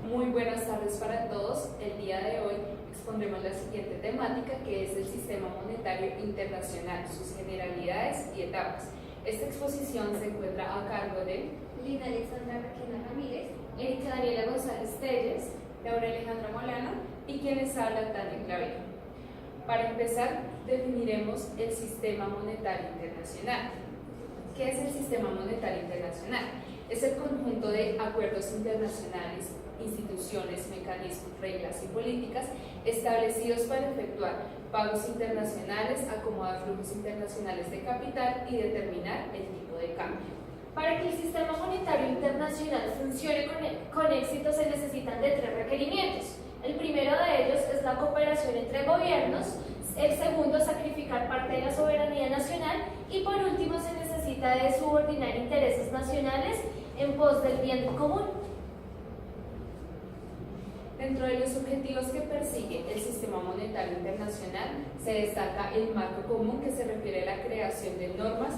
Muy buenas tardes para todos. El día de hoy expondremos la siguiente temática, que es el Sistema Monetario Internacional, sus generalidades y etapas. Esta exposición se encuentra a cargo de Lina Alexandra Raquena Ramírez, Erika Daniela González Telles, Laura Alejandra Molano y quienes hablan, Tania Clavero. Para empezar, definiremos el Sistema Monetario Internacional. ¿Qué es el Sistema Monetario Internacional? Es el conjunto de acuerdos internacionales, instituciones, mecanismos, reglas y políticas establecidos para efectuar pagos internacionales, acomodar flujos internacionales de capital y determinar el tipo de cambio. Para que el sistema monetario internacional funcione con éxito se necesitan de 3 requerimientos. El primero de ellos es la cooperación entre gobiernos, el segundo, sacrificar parte de la soberanía nacional y por último se necesita de subordinar intereses nacionales en pos del bien común. Dentro de los objetivos que persigue el Sistema Monetario Internacional se destaca el marco común, que se refiere a la creación de normas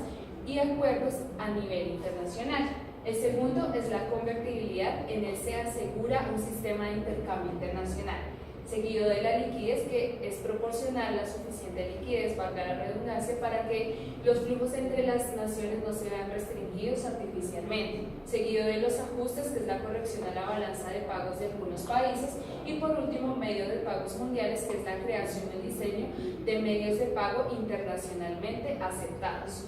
y acuerdos a nivel internacional. El segundo es la convertibilidad, en él se asegura un sistema de intercambio internacional, seguido de la liquidez, que es proporcionar la suficiente liquidez, valga la redundancia, para que los flujos entre las naciones no se vean restringidos artificialmente, seguido de los ajustes, que es la corrección a la balanza de pagos de algunos países, y por último, medios de pagos mundiales, que es la creación y el diseño de medios de pago internacionalmente aceptados.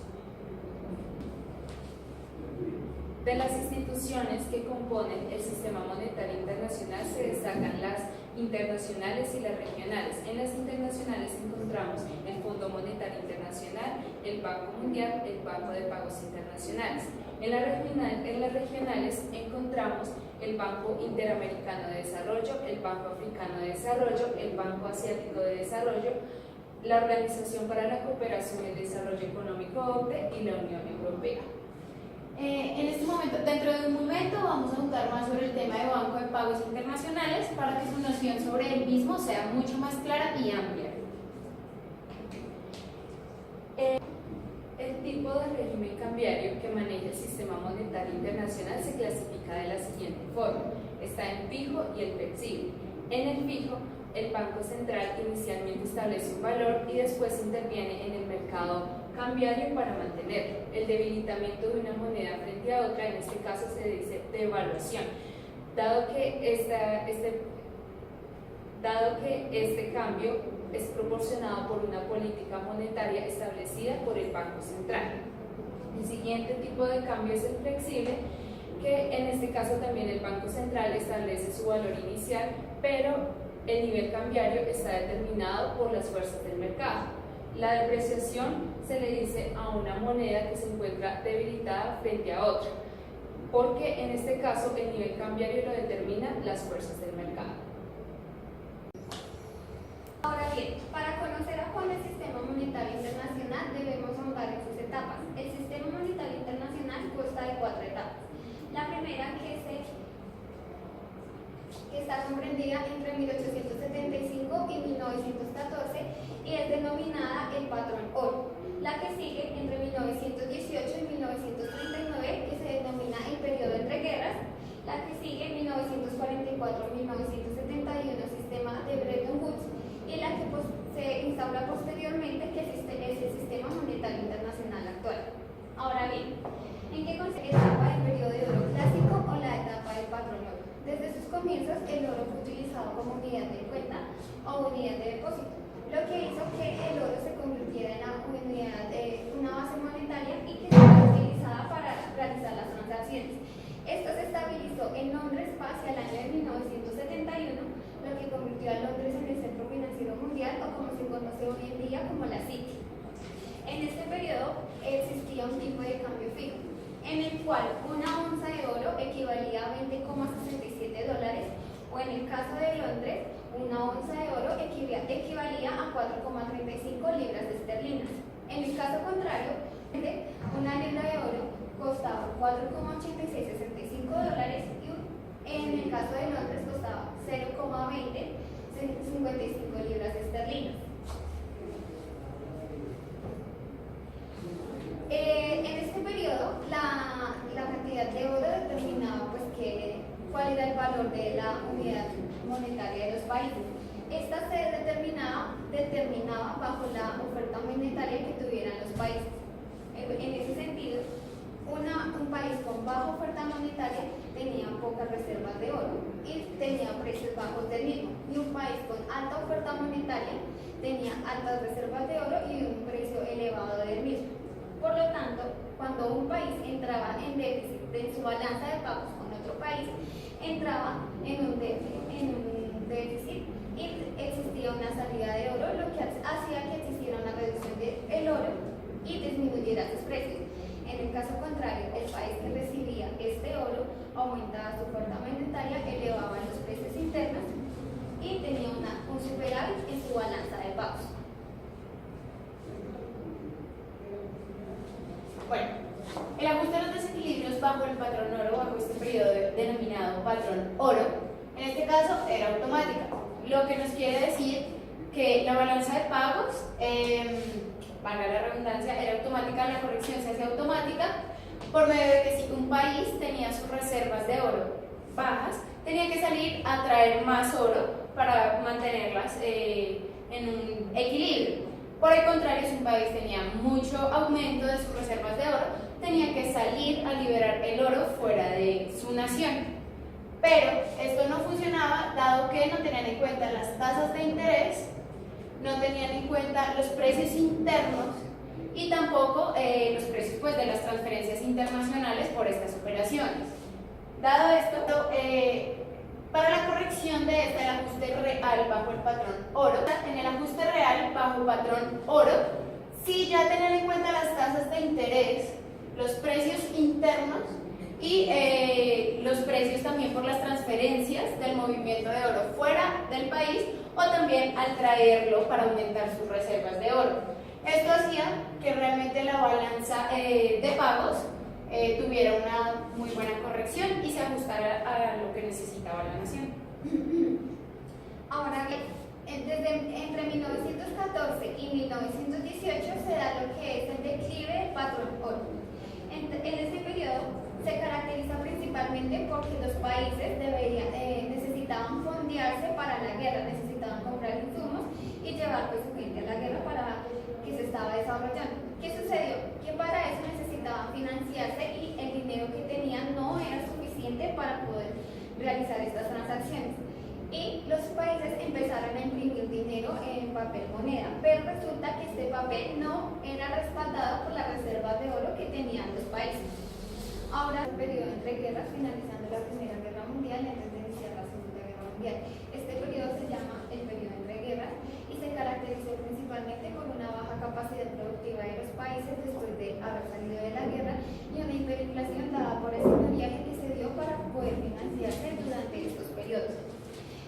De las instituciones que componen el Sistema Monetario Internacional se destacan las internacionales y las regionales. En las internacionales encontramos el Fondo Monetario Internacional, el Banco Mundial, el Banco de Pagos Internacionales. En las regionales encontramos el Banco Interamericano de Desarrollo, el Banco Africano de Desarrollo, el Banco Asiático de Desarrollo, la Organización para la Cooperación y el Desarrollo Económico (OCDE) y la Unión Europea. Dentro de un momento vamos a juntar más sobre el tema de Banco de Pagos Internacionales para que su noción sobre el mismo sea mucho más clara y amplia. El tipo de régimen cambiario que maneja el Sistema Monetario Internacional se clasifica de la siguiente forma. Está en fijo y el flexible. En el fijo, el Banco Central inicialmente establece un valor y después interviene en el mercado cambiario para mantenerlo. El debilitamiento de una moneda frente a otra, en este caso se dice devaluación, dado que este cambio es proporcionado por una política monetaria establecida por el Banco Central. El siguiente tipo de cambio es el flexible, que en este caso también el Banco Central establece su valor inicial, pero el nivel cambiario está determinado por las fuerzas del mercado. La depreciación se le dice a una moneda que se encuentra debilitada frente a otra, porque en este caso el nivel cambiario lo determinan las fuerzas del mercado. Ahora bien, para conocer a fondo el Sistema Monetario Internacional debemos ahondar en sus etapas. El Sistema Monetario Internacional consta de 4 etapas. La primera, que está comprendida entre 1875 y 1914 y es denominada el patrón oro. La que sigue entre 1918 y 1939, que se denomina el periodo entre guerras. La que sigue 1944-1971, sistema de Bretton Woods, y la que se instaura posteriormente, que es el Sistema Monetario Internacional actual. Ahora bien, ¿en qué consiste la etapa del periodo de oro clásico o la etapa del patrón oro? Desde sus comienzos, el oro fue utilizado como unidad de cuenta o unidad de depósito, lo que hizo que el oro se convirtiera en una base monetaria y que fuera utilizada para realizar las transacciones. Esto se estabilizó en Londres hacia el año de 1971, lo que convirtió a Londres en el centro financiero mundial, o como se conoce hoy en día como la City. En este periodo existía un tipo de cambio fijo, en el cual una onza de oro equivalía a $20,67, o en el caso de Londres, una onza de oro equivalía a 4,35 libras esterlinas. En el caso contrario, una libra de oro costaba $4,8665 y en el caso de Londres costaba 0,2055 libras esterlinas. En este periodo, la cantidad de oro determinaba cuál era era el valor de la unidad monetaria de los países. Esta se determinaba bajo la oferta monetaria que tuvieran los países. En ese sentido, un país con baja oferta monetaria tenía pocas reservas de oro y tenía precios bajos del mismo, y un país con alta oferta monetaria tenía altas reservas de oro y un precio elevado del mismo. Por lo tanto, cuando un país entraba en déficit en su balanza de pagos con otro país, entraba en un déficit y existía una salida de oro, lo que hacía que existiera una reducción del oro y disminuyera sus precios. En el caso contrario, el país que recibía este oro aumentaba su oferta monetaria, elevaba los precios internos y tenía un superávit en su balanza de pagos. Bueno, el ajuste de los desequilibrios bajo el patrón oro, bajo este periodo denominado patrón oro, en este caso era automática, lo que nos quiere decir que la balanza de pagos, valga la redundancia, era automática, la corrección se hacía automática, por medio de que si un país tenía sus reservas de oro bajas, tenía que salir a traer más oro para mantenerlas en un equilibrio. Por el contrario, si un país tenía mucho aumento de sus reservas de oro, tenía que salir a liberar el oro fuera de su nación. Pero esto no funcionaba dado que no tenían en cuenta las tasas de interés, no tenían en cuenta los precios internos y tampoco los precios pues, de las transferencias internacionales por estas operaciones. Dado esto, para la corrección de el ajuste real bajo el patrón oro, en el ajuste real bajo patrón oro, sí ya tener en cuenta las tasas de interés, los precios internos y los precios también por las transferencias del movimiento de oro fuera del país o también al traerlo para aumentar sus reservas de oro. Esto hacía que realmente la balanza de pagos tuviera una muy buena corrección y se ajustara a lo que necesitaba la nación. Ahora bien, entre 1914 y 1918 se da lo que es el declive del patrón oro. En este periodo se caracteriza principalmente porque los países necesitaban fondearse para la guerra, necesitaban comprar insumos y llevar pues, su gente a la guerra para que se estaba desarrollando. ¿Qué sucedió? Que para eso necesitaban financiarse y el dinero que tenían no era suficiente para poder realizar estas transacciones. Y los países empezaron a imprimir dinero en papel moneda, pero resulta que este papel no era respaldado por las reservas de oro que tenían los países. Ahora, el periodo entre guerras, finalizando la Primera Guerra Mundial y antes de iniciar la Segunda Guerra Mundial. Este periodo se llama el periodo entre guerras y se caracterizó principalmente por una baja capacidad productiva de los países después de haber salido de la guerra y una hiperinflación dada por el señoriaje que se dio para poder financiarse durante estos periodos.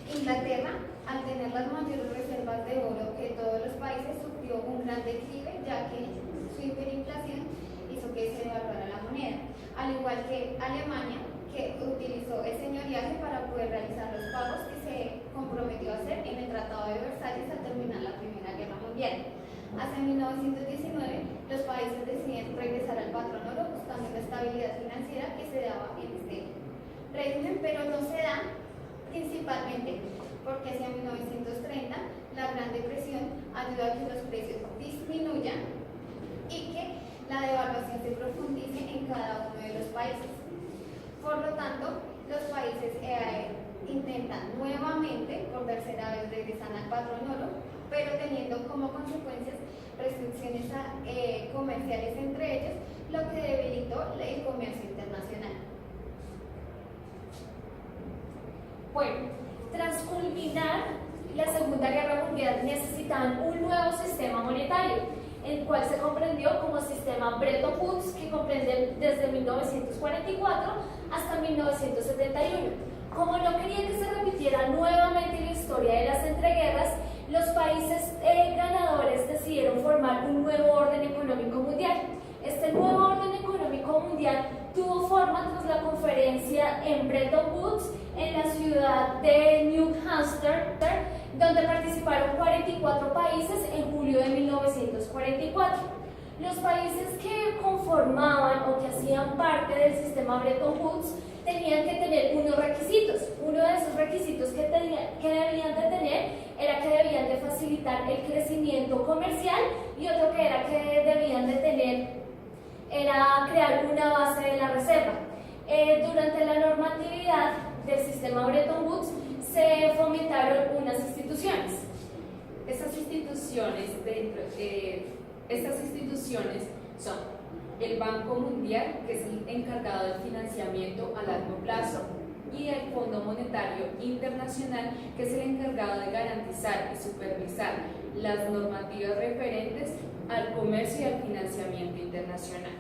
Inglaterra, al tener las mayores reservas de oro que todos los países, sufrió un gran declive, ya que su hiperinflación hizo que se devaluara la moneda, al igual que Alemania, que utilizó el señoriaje para poder realizar los pagos que se comprometió a hacer en el Tratado de Versalles al terminar la Primera Guerra Mundial. Hacia 1919, los países deciden regresar al patrón oro buscando la estabilidad financiera que se daba en este régimen, pero no se da principalmente porque hacia 1930 la Gran Depresión ayudó a que los precios disminuyan y que la devaluación se profundice en cada uno de los países. Por lo tanto, los países intentan nuevamente, por tercera vez, regresar al patrón oro, pero teniendo como consecuencias restricciones comerciales entre ellos, lo que debilitó el comercio internacional. Bueno, tras culminar la Segunda Guerra Mundial necesitaban un nuevo sistema monetario, el cual se comprendió como sistema Bretton Woods, que comprende desde 1944 hasta 1971. Como no querían que se repitiera nuevamente la historia de las entreguerras, los países ganadores decidieron formar un nuevo orden económico mundial. Este nuevo orden económico mundial tuvo forma tras la conferencia en Bretton Woods en la ciudad de New Hampshire, donde participaron 44 países en julio de 1944. Los países que conformaban o que hacían parte del sistema Bretton Woods tenían que tener unos requisitos. Uno de esos requisitos que debían de tener era que debían de facilitar el crecimiento comercial, y otro que era que debían de tener era crear una base de la reserva. Durante la normatividad del sistema Bretton Woods se fomentaron unas instituciones. Estas instituciones son el Banco Mundial, que es el encargado del financiamiento a largo plazo, y el Fondo Monetario Internacional, que es el encargado de garantizar y supervisar las normativas referentes al comercio y al financiamiento internacional.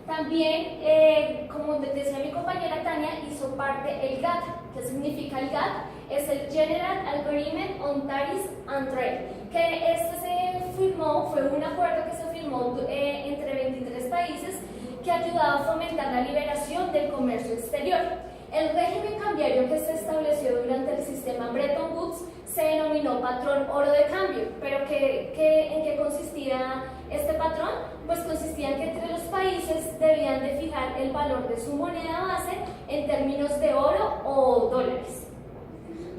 También, como decía mi compañera Tania, hizo parte el GATT. ¿Qué significa el GATT? Es el General Agreement on Tariffs and Trade, que fue un acuerdo que se firmó entre 23 países que ayudaba a fomentar la liberación del comercio exterior. El régimen cambiario que se estableció durante el sistema Bretton Woods se denominó patrón oro de cambio. ¿Pero en qué consistía este patrón? Pues consistía en que entre los países debían de fijar el valor de su moneda base en términos de oro o dólares.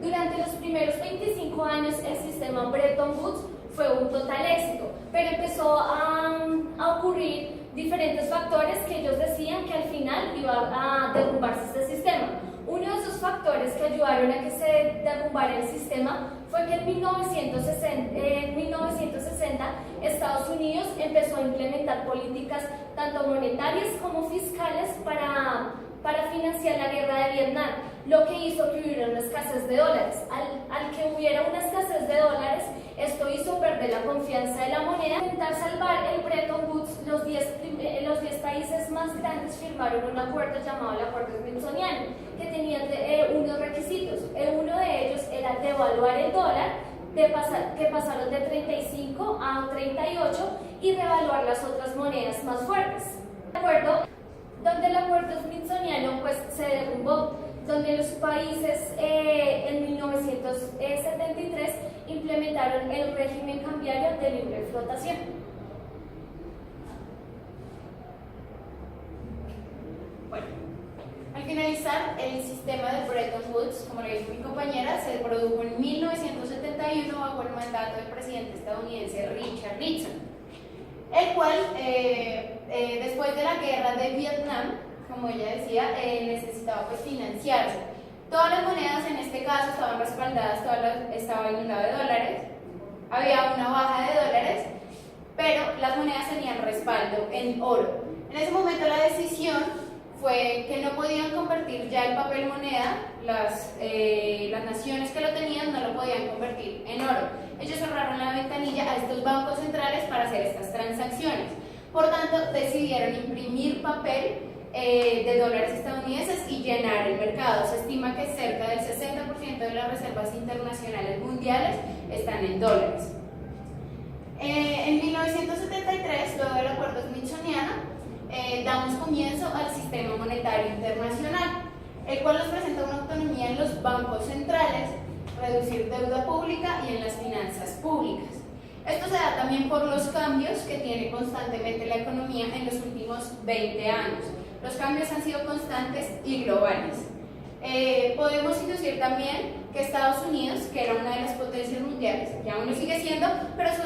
Durante los primeros 25 años el sistema Bretton Woods fue un total éxito, pero empezó a ocurrir diferentes factores que ellos decían que al final iba a derrumbarse este sistema. Uno de esos factores que ayudaron a que se derrumbara el sistema fue que en 1960 Estados Unidos empezó a implementar políticas tanto monetarias como fiscales para financiar la guerra de Vietnam, lo que hizo que hubiera una escasez de dólares. Al que hubiera una escasez de dólares, esto hizo perder la confianza de la moneda. Para intentar salvar el Bretton Woods, los 10 países más grandes firmaron un acuerdo llamado el Acuerdo Smithsoniano, que tenía unos requisitos. Uno de ellos era devaluar el dólar, que pasaron de 35 a 38, y revaluar las otras monedas más fuertes. Donde el Acuerdo Smithsoniano pues, se derrumbó, donde los países en 1973 implementaron el régimen cambiario de libre flotación. Bueno, al finalizar el sistema de Bretton Woods, como le dijo mi compañera, se produjo en 1971 bajo el mandato del presidente estadounidense Richard Nixon, el cual después de la guerra de Vietnam, como ella decía, necesitaba pues financiarse. Todas las monedas en este caso estaban respaldadas, estaba inundado de dólares, había una baja de dólares, pero las monedas tenían respaldo en oro. En ese momento la decisión fue que no podían convertir ya el papel moneda, las naciones que lo tenían no lo podían convertir en oro. Ellos cerraron la ventanilla a estos bancos centrales para hacer estas transacciones. Por tanto, decidieron imprimir papel de dólares estadounidenses y llenar el mercado. Se estima que cerca del 60% de las reservas internacionales mundiales están en dólares. En 1973, luego del Acuerdo Smithsoniano, damos comienzo al sistema monetario internacional, el cual nos presenta una autonomía en los bancos centrales, reducir deuda pública y en las finanzas públicas. Esto se da también por los cambios que tiene constantemente la economía en los últimos 20 años. Los cambios han sido constantes y globales. Podemos intuir también que Estados Unidos, que era una de las potencias mundiales, ya aún lo sigue siendo, pero su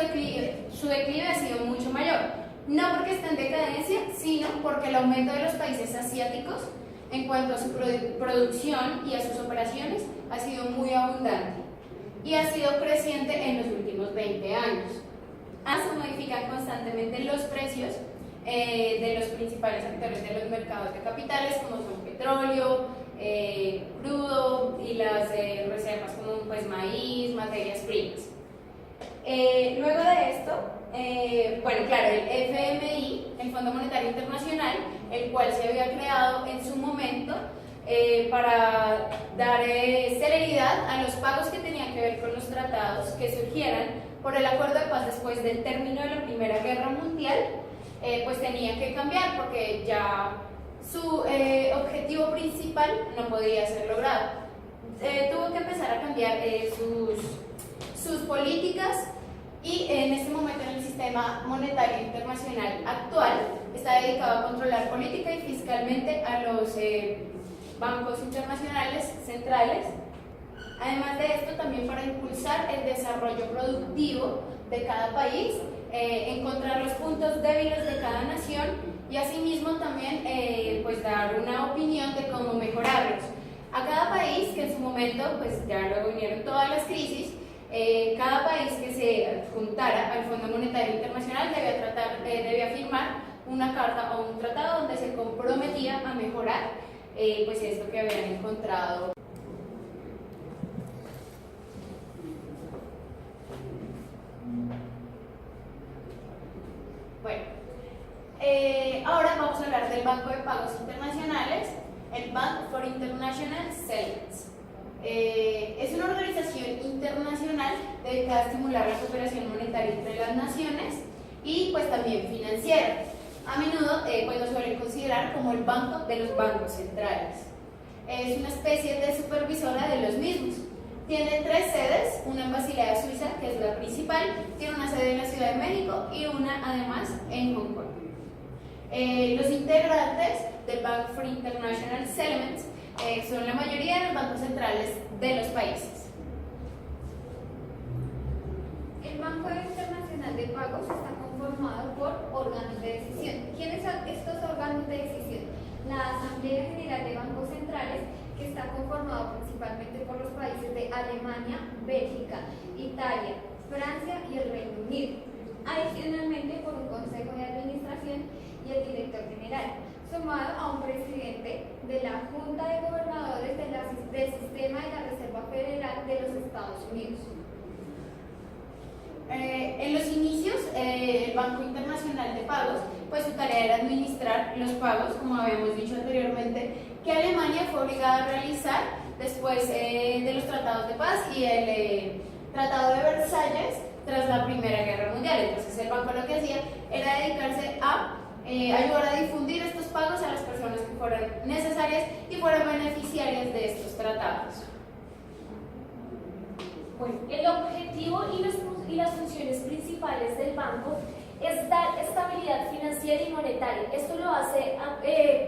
declive ha sido mucho mayor. No porque esté en decadencia, sino porque el aumento de los países asiáticos en cuanto a su producción y a sus operaciones ha sido muy abundante y ha sido creciente en los últimos 20 años. Se modifican constantemente los precios de los principales actores de los mercados de capitales, como son petróleo, crudo y las reservas como pues, maíz, materias primas. Luego de esto, bueno, claro, el FMI, el Fondo Monetario Internacional, el cual se había creado en su momento para dar celeridad a los pagos que tenían que ver con los tratados que surgieran por el acuerdo de paz después del término de la Primera Guerra Mundial, pues tenía que cambiar porque ya su objetivo principal no podía ser logrado. Tuvo que empezar a cambiar sus políticas y en este momento en el sistema sistema monetario internacional actual está dedicado a controlar política y fiscalmente a los bancos internacionales centrales. Además de esto, también para impulsar el desarrollo productivo de cada país, encontrar los puntos débiles de cada nación y asimismo también pues dar una opinión de cómo mejorarlos. A cada país que en su momento, pues ya luego vinieron todas las crisis, cada país que se adjuntara al Fondo Monetario Internacional debía firmar una carta o un tratado donde se comprometía a mejorar pues esto que habían encontrado. Bueno, ahora vamos a hablar del Banco de Pagos Internacionales, el Bank for International Settlements. Es una organización internacional dedicada a estimular la cooperación monetaria entre las naciones y pues también financiera. A menudo pues lo suelen considerar como el banco de los bancos centrales. Es una especie de supervisora de los mismos. Tiene 3 sedes, una en Basilea, Suiza, que es la principal, tiene una sede en la Ciudad de México y una además en Hong Kong. Los integrantes del Bank for International Settlements son la mayoría de los bancos centrales de los países. El Banco Internacional de Pagos está conformado por órganos de decisión. ¿Quiénes son estos órganos de decisión? La Asamblea General de Bancos Centrales, que está conformado principalmente por los países de Alemania, Bélgica, Italia, Francia y el Reino Unido. Adicionalmente, por un Consejo de Administración y el Director General, sumado a un presidente de la Junta de Gobernadores del Sistema de la Reserva Federal de los Estados Unidos. En los inicios, el Banco Internacional de Pagos, pues su tarea era administrar los pagos, como habíamos dicho anteriormente, que Alemania fue obligada a realizar después de los tratados de paz y el Tratado de Versalles tras la Primera Guerra Mundial. Entonces el banco lo que hacía era dedicarse a ayudar a difundir estos pagos a las personas que fueran necesarias y fueran beneficiarias de estos tratados. Bueno, el objetivo y las funciones principales del banco es dar estabilidad financiera y monetaria. Esto lo hace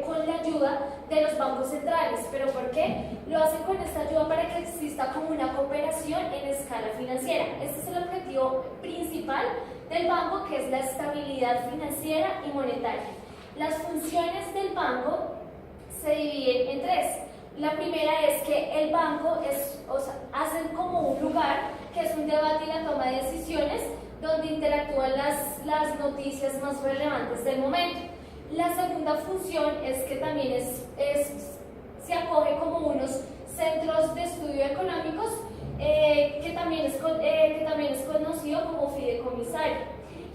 con la ayuda de los bancos centrales. ¿Pero por qué? Lo hace con esta ayuda para que exista como una cooperación en escala financiera. Este es el objetivo principal del banco, que es la estabilidad financiera y monetaria. Las funciones del banco se dividen en 3. La primera es que el banco hacen como un lugar que es un debate y la toma de decisiones donde interactúan las noticias más relevantes del momento. La segunda función es que también se acoge como unos centros de estudio económicos que también es conocido como fideicomisario.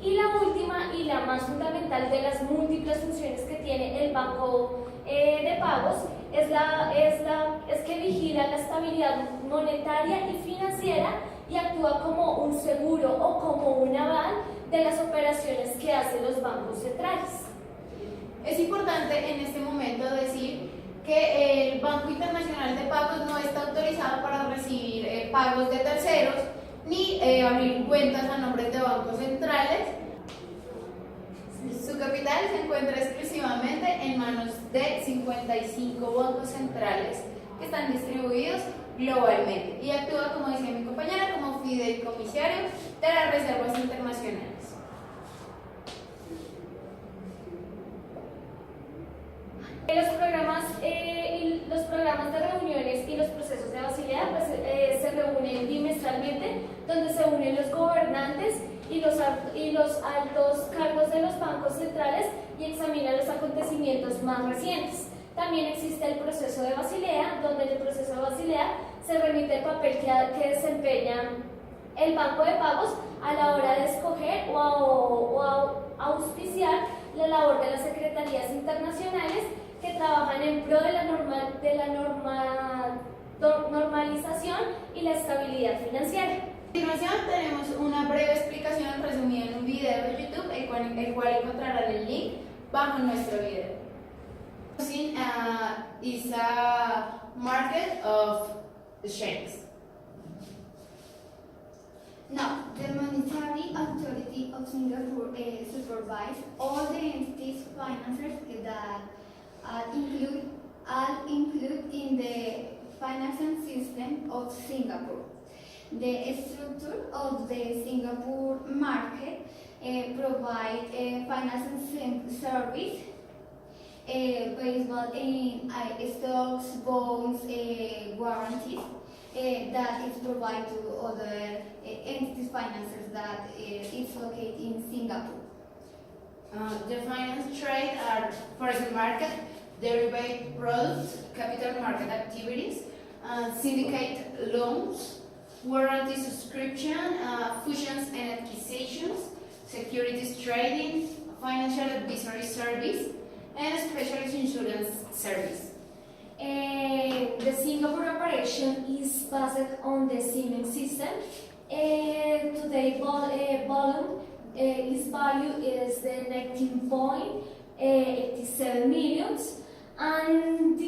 Y la última y la más fundamental de las múltiples funciones que tiene el banco de pagos es que vigila la estabilidad monetaria y financiera y actúa como un seguro o como un aval de las operaciones que hacen los bancos centrales. Es importante en este momento decir que el Banco Internacional de Pagos no está autorizado para recibir pagos de terceros ni abrir cuentas a nombre de bancos centrales. Su capital se encuentra exclusivamente en manos de 55 bancos centrales que están distribuidos globalmente y actúa, como decía mi compañera, como fideicomisario de las reservas internacionales. Los programas de reuniones y los procesos de Basilea pues, se reúnen bimestralmente, donde se unen los gobernantes y los altos cargos de los bancos centrales y examinan los acontecimientos más recientes. También existe el proceso de Basilea, donde en el proceso de Basilea se remite el papel que desempeña el Banco de Pagos a la hora de escoger o auspiciar la labor de las secretarías internacionales que trabajan en pro de la normalización y la estabilidad financiera. A continuación tenemos una breve explicación resumida en un video de YouTube, el cual encontrarán el link bajo nuestro video. Housing is a market of exchange. No, The Monetary Authority of Singapore supervises all the entities financiers that are included in the financial system of Singapore. The structure of the Singapore market provides financial service based in stocks, bonds, guarantees that is provided to other entities financiers that is located in Singapore. The finance trade are foreign market, derivative products, capital market activities, syndicate loans, warranty subscription, fusions and acquisitions, securities trading, financial advisory service, and specialist insurance service. The Singapore operation is based on the Siemens system. Today, volume its value is 19.87 millions, and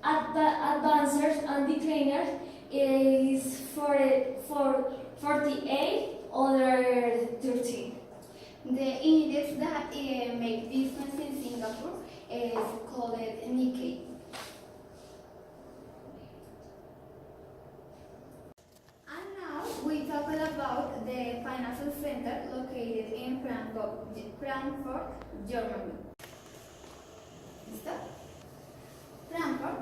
advancers and decliners is for 48 other 13. The index that make business in Singapore is called Nikkei. And now we talk about the financial center located in Frankfurt, Germany. Frankfurt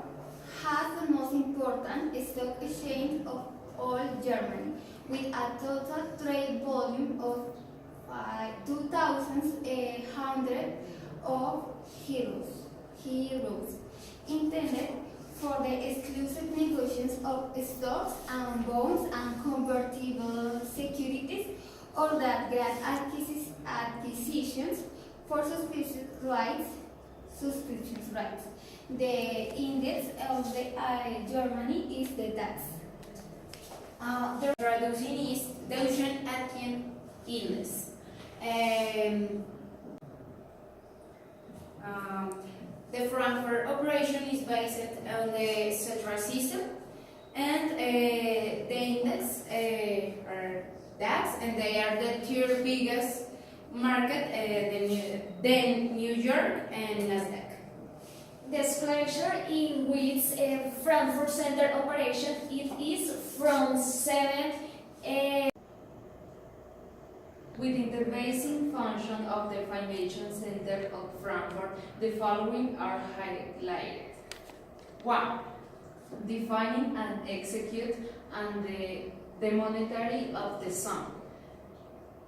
has the most important stock exchange of all Germany, with a total trade volume of 2,100 of euros, intended for the exclusive negotiations of stocks and bonds and convertible securities, or that grant acquisitions for subscription rights. The index of the Germany is the DAX. The traducing is Deutschen Aktienindex. The Frankfurt operation is based on the central system, and the index are DAX, and they are the third biggest market, then New York and Nasdaq. The structure in which Frankfurt Center operation it is from 7. Within the basic function of the Financial Center of Frankfurt, the following are highlighted. 1. Defining and execute the monetary of the sum.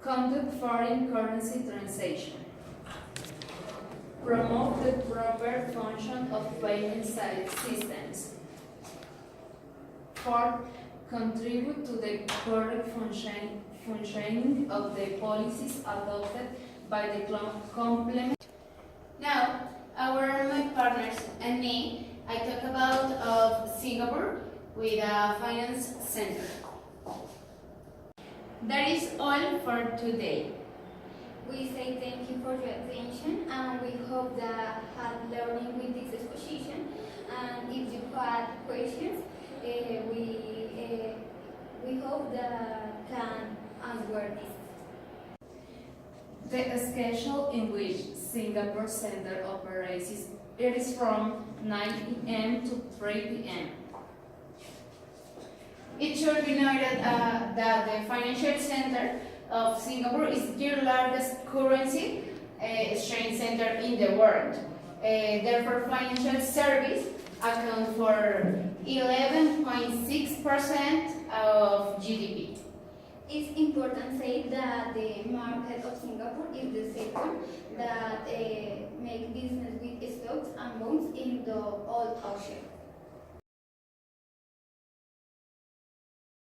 Conduct foreign currency transaction. Promote the proper function of payment systems. 4. Contribute to the correct functioning of the policies adopted by the complement. Now, my partners and me, I talk about of Singapore with a finance center. That is all for today. We say thank you for your attention, and we hope that had learning with this exposition. And if you had questions, we hope that can answer this. The schedule in which Singapore Center operates is from 9 a.m. to 3 p.m. It should be noted that the Financial Center of Singapore is the largest currency exchange center in the world. Therefore, financial service account for 11.6% of GDP. It's important to say that the market of Singapore is the sector that make business with stocks and bonds in the whole ocean.